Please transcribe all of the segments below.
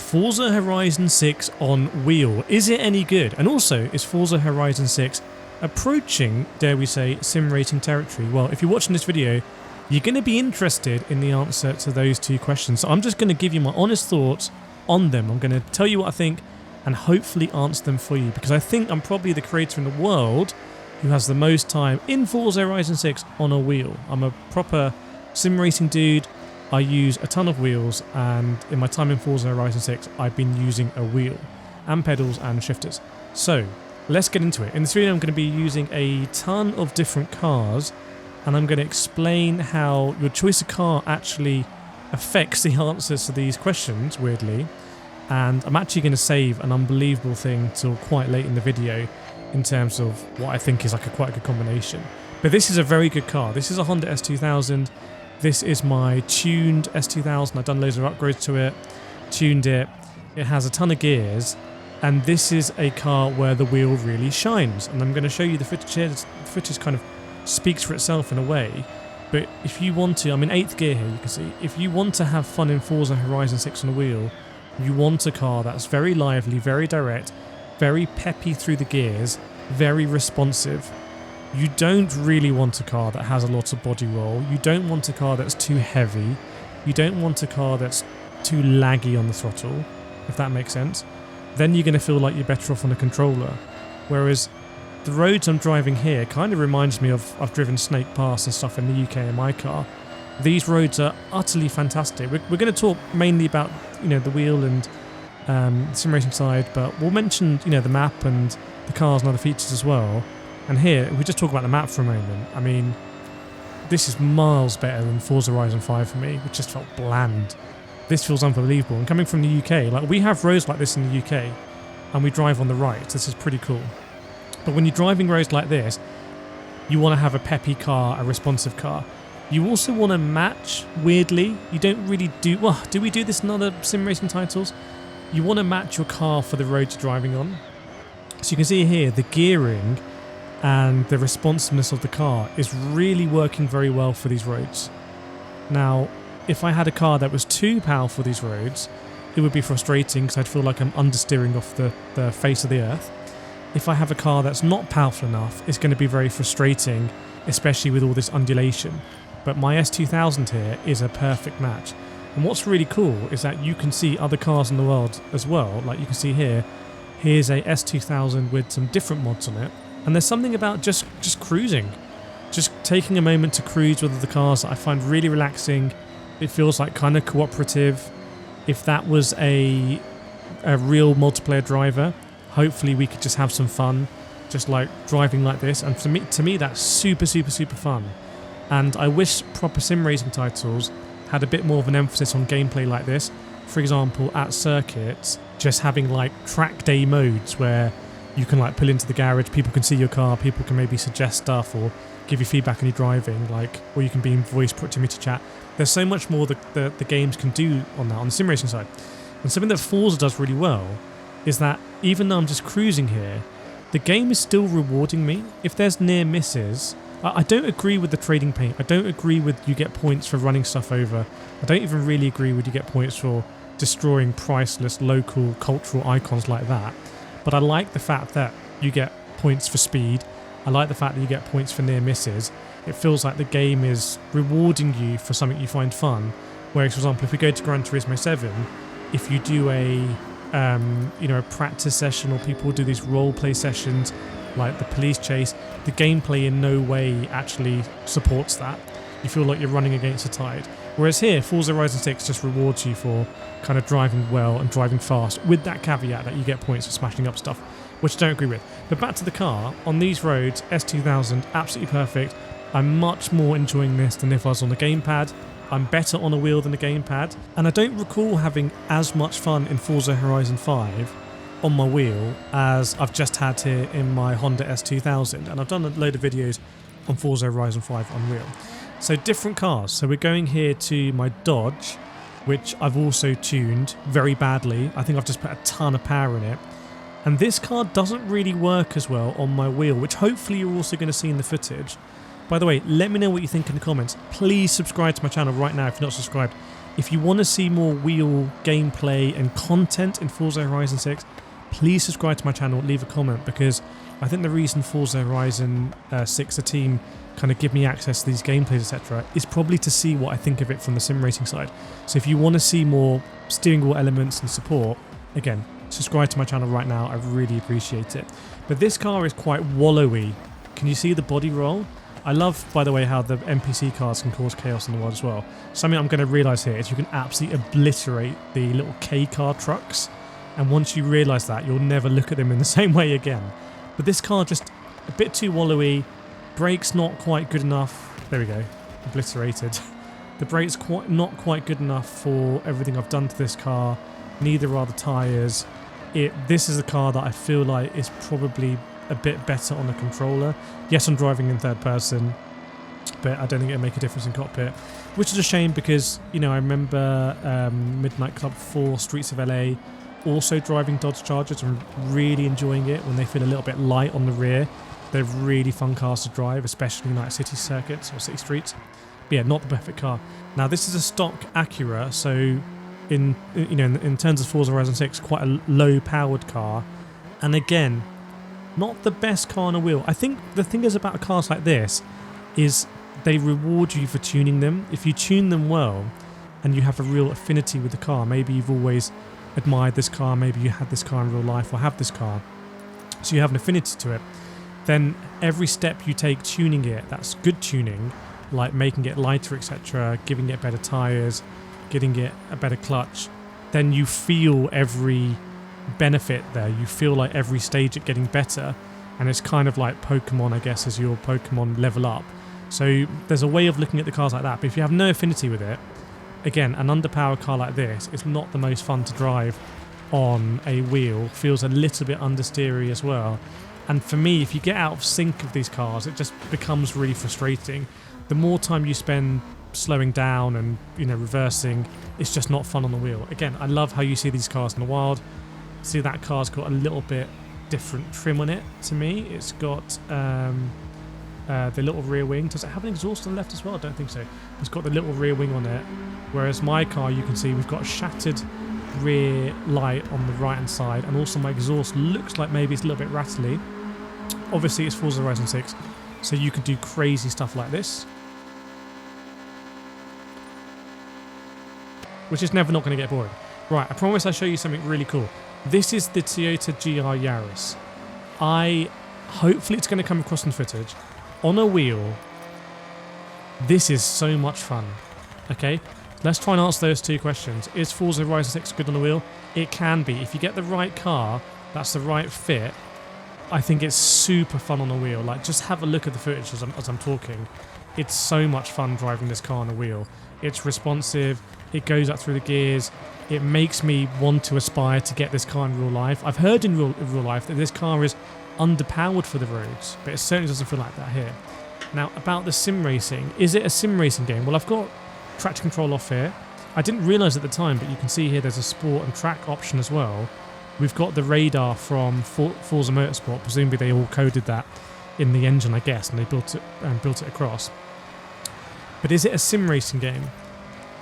Forza Horizon 6 on wheel. Is it any good? And also, is Forza Horizon 6 approaching, dare we say, sim racing territory? Well, if you're watching this video, you're going to be interested in the answer to those two questions. So I'm just going to give you my honest thoughts on them. I'm going to tell you what I think and hopefully answer them for you, because I think I'm probably the creator in the world who has the most time in Forza Horizon 6 on a wheel. I'm a proper sim racing dude. I use a ton of wheels, and in my time in Forza Horizon 6 I've been using a wheel and pedals and shifters. So let's get into it. In this video I'm going to be using a ton of different cars, and I'm going to explain how your choice of car actually affects the answers to these questions, weirdly. And I'm actually going to save an unbelievable thing till quite late in the video in terms of what I think is like quite a good combination. But this is a very good car. This is a Honda S2000. This is my tuned S2000. I've done loads of upgrades to it, tuned it. It has a ton of gears, and this is a car where the wheel really shines. And I'm going to show you the footage here. The footage kind of speaks for itself in a way. But if you want to, I'm in 8th gear here, you can see. If you want to have fun in Forza Horizon 6 on a wheel, you want a car that's very lively, very direct, very peppy through the gears, very responsive. You don't really want a car that has a lot of body roll. You don't want a car that's too heavy. You don't want a car that's too laggy on the throttle, if that makes sense. Then you're going to feel like you're better off on a controller. Whereas the roads I'm driving here kind of reminds me of, I've driven Snake Pass and stuff in the UK in my car. These roads are utterly fantastic. We're going to talk mainly about, the wheel and sim racing side, but we'll mention, the map and the cars and other features as well. And here, if we just talk about the map for a moment, I mean, this is miles better than Forza Horizon 5 for me, which just felt bland. This feels unbelievable. And coming from the UK, like we have roads like this in the UK, and we drive on the right. This is pretty cool. But when you're driving roads like this, you want to have a peppy car, a responsive car. You also want to match, weirdly. You don't really do... Well, do we do this in other sim racing titles? You want to match your car for the road you're driving on. So you can see here, the gearing and the responsiveness of the car is really working very well for these roads. Now, if I had a car that was too powerful for these roads, it would be frustrating because I'd feel like I'm understeering off the face of the earth. If I have a car that's not powerful enough, it's going to be very frustrating, especially with all this undulation. But my S2000 here is a perfect match. And what's really cool is that you can see other cars in the world as well. Like you can see here, here's a S2000 with some different mods on it. And there's something about just cruising. Just taking a moment to cruise with the cars that I find really relaxing. It feels like kind of cooperative. If that was a real multiplayer driver, hopefully we could just have some fun, just like driving like this. And to me that's super, super, super fun. And I wish proper sim racing titles had a bit more of an emphasis on gameplay like this. For example, at circuits, just having like track day modes where you can like pull into the garage, people can see your car, people can maybe suggest stuff or give you feedback on your driving, or you can be in voice proximity chat. There's so much more the games can do on that, on the sim racing side. And something that Forza does really well is that even though I'm just cruising here, the game is still rewarding me. If there's near misses, I don't agree with the trading paint. I don't agree with you get points for running stuff over. I don't even really agree with you get points for destroying priceless local cultural icons like that. But I like the fact that you get points for speed. I like the fact that you get points for near misses. It feels like the game is rewarding you for something you find fun. Whereas, for example, if we go to Gran Turismo 7, if you do a practice session, or people do these role play sessions like the police chase, the gameplay in no way actually supports that. You feel like you're running against the tide. Whereas here, Forza Horizon 6 just rewards you for kind of driving well and driving fast, with that caveat that you get points for smashing up stuff, which I don't agree with. But back to the car, on these roads, S2000, absolutely perfect. I'm much more enjoying this than if I was on the gamepad. I'm better on a wheel than a gamepad, and I don't recall having as much fun in Forza Horizon 5 on my wheel as I've just had here in my Honda S2000, and I've done a load of videos on Forza Horizon 5 on wheel. So different cars. So we're going here to my Dodge, which I've also tuned very badly. I think I've just put a ton of power in it. And this car doesn't really work as well on my wheel, which hopefully you're also going to see in the footage. By the way, let me know what you think in the comments. Please subscribe to my channel right now if you're not subscribed. If you want to see more wheel gameplay and content in Forza Horizon 6, please subscribe to my channel, leave a comment, because I think the reason Forza Horizon 6, the team, kind of give me access to these gameplays, etc., is probably to see what I think of it from the sim racing side. So if you want to see more steering wheel elements and support, again, subscribe to my channel right now. I really appreciate it. But this car is quite wallowy. Can you see the body roll? I love, by the way, how the NPC cars can cause chaos in the world as well. Something I'm going to realise here is you can absolutely obliterate the little K car trucks, and once you realise that, you'll never look at them in the same way again. But this car just a bit too wallowy, brakes not quite good enough. There we go, obliterated. The brakes not quite good enough for everything I've done to this car. Neither are the tyres. This is a car that I feel like is probably a bit better on the controller. Yes, I'm driving in third person, but I don't think it'll make a difference in cockpit, which is a shame because, you know, I remember Midnight Club 4 Streets of LA also driving Dodge Chargers and really enjoying it when they feel a little bit light on the rear. They're really fun cars to drive, especially like city circuits or city streets. But yeah, not the perfect car. Now this is a stock Acura, so in terms of Forza Horizon 6, quite a low powered car, and again, not the best car on a wheel. I think the thing is about cars like this is they reward you for tuning them. If you tune them well and you have a real affinity with the car, maybe you've always admired this car, maybe you had this car in real life or have this car, so you have an affinity to it, then every step you take tuning it, that's good tuning, like making it lighter, etc., giving it better tyres, getting it a better clutch, then you feel every benefit there. You feel like every stage it getting better, and it's kind of like Pokemon, I guess, as your Pokemon level up. So there's a way of looking at the cars like that, but if you have no affinity with it, again, an underpowered car like this is not the most fun to drive on a wheel. Feels a little bit understeery as well, and for me, if you get out of sync of these cars, it just becomes really frustrating. The more time you spend slowing down and, you know, reversing, it's just not fun on the wheel. Again, I love how you see these cars in the wild. See, that car's got a little bit different trim on it to me. It's got the little rear wing. Does it have an exhaust on the left as well? I don't think so. It's got the little rear wing on it, whereas my car, you can see we've got a shattered rear light on the right hand side, and also my exhaust looks like maybe it's a little bit rattly. Obviously it's Forza Horizon 6, so you can do crazy stuff like this, which is never not going to get boring. Right, I promise I'll show you something really cool. This is the Toyota GR Yaris. Hopefully it's going to come across in footage. On a wheel, this is so much fun. Okay, let's try and answer those two questions. Is Forza Horizon 6 good on the wheel? It can be. If you get the right car, that's the right fit, I think it's super fun on the wheel. Like, just have a look at the footage as I'm talking. It's so much fun driving this car on the wheel. It's responsive, it goes up through the gears, it makes me want to aspire to get this car in real life. I've heard in real life that this car is underpowered for the roads, but it certainly doesn't feel like that here. Now, about the sim racing, is it a sim racing game? Well, I've got traction control off here. I didn't realise at the time, but you can see here there's a sport and track option as well. We've got the radar from Forza Motorsport. Presumably they all coded that in the engine, I guess, and they built it across. But is it a sim racing game?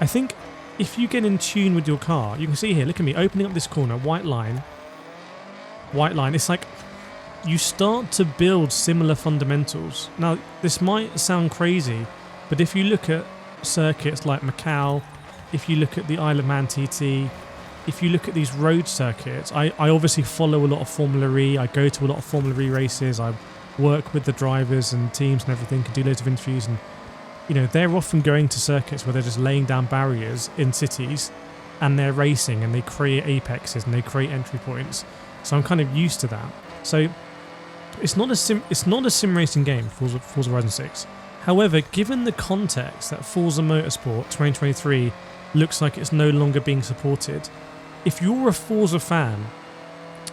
I think if you get in tune with your car, you can see here, look at me, opening up this corner, white line. It's like you start to build similar fundamentals. Now, this might sound crazy, but if you look at circuits like Macau, if you look at the Isle of Man TT, if you look at these road circuits, I obviously follow a lot of Formula E, I go to a lot of Formula E races, I work with the drivers and teams and everything, can do loads of interviews, and you know, they're often going to circuits where they're just laying down barriers in cities and they're racing and they create apexes and they create entry points. So I'm kind of used to that. So it's not a sim racing game, Forza Horizon 6. However, given the context that Forza Motorsport 2023 looks like it's no longer being supported, if you're a Forza fan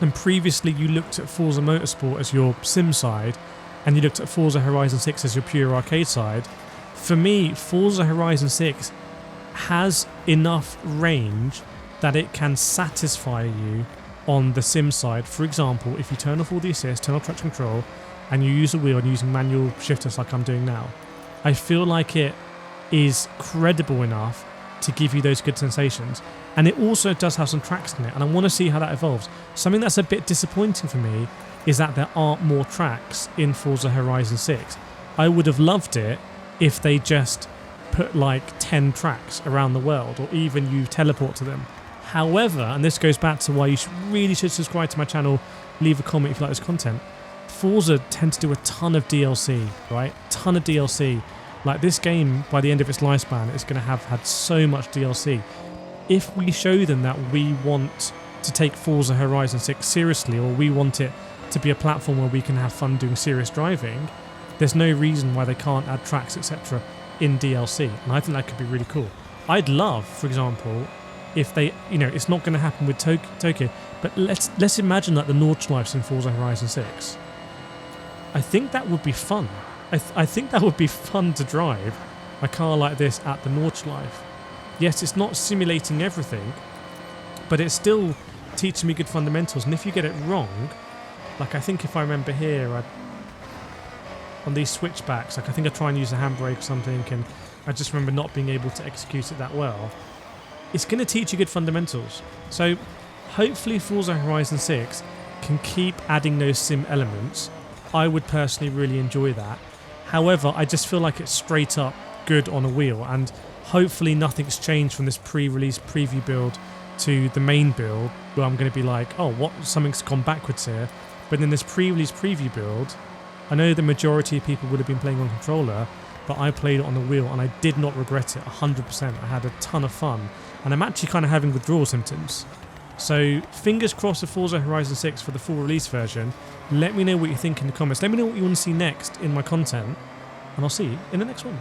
and previously you looked at Forza Motorsport as your sim side and you looked at Forza Horizon 6 as your pure arcade side, for me, Forza Horizon 6 has enough range that it can satisfy you on the sim side. For example, if you turn off all the assist, turn off traction control, and you use a wheel and using manual shifters like I'm doing now, I feel like it is credible enough to give you those good sensations. And it also does have some tracks in it, and I want to see how that evolves. Something that's a bit disappointing for me is that there aren't more tracks in Forza Horizon 6. I would have loved it if they just put like 10 tracks around the world, or even you teleport to them. However, and this goes back to why you really should subscribe to my channel, leave a comment if you like this content, Forza tend to do a ton of DLC, right? Ton of DLC. Like this game, by the end of its lifespan, is going to have had so much DLC. If we show them that we want to take Forza Horizon 6 seriously, or we want it to be a platform where we can have fun doing serious driving, there's no reason why they can't add tracks, etc. in DLC. And I think that could be really cool. I'd love, for example, if they, you know, it's not going to happen with Tokyo, but let's imagine that the Nordschleif's in Forza Horizon 6. I think that would be fun. I think that would be fun to drive a car like this at the Nordschleif. Yes, it's not simulating everything, but it's still teaching me good fundamentals. And if you get it wrong, like I think if I remember here, on these switchbacks, like I think I try and use a handbrake or something, and I just remember not being able to execute it that well. It's going to teach you good fundamentals. So hopefully Forza Horizon 6 can keep adding those sim elements. I would personally really enjoy that. However, I just feel like it's straight up good on a wheel, and hopefully nothing's changed from this pre-release preview build to the main build, where I'm going to be like, oh, what? Something's gone backwards here. But in this pre-release preview build, I know the majority of people would have been playing on controller, but I played it on the wheel and I did not regret it 100%. I had a ton of fun, and I'm actually kind of having withdrawal symptoms. So fingers crossed for Forza Horizon 6 for the full release version. Let me know what you think in the comments. Let me know what you want to see next in my content, and I'll see you in the next one.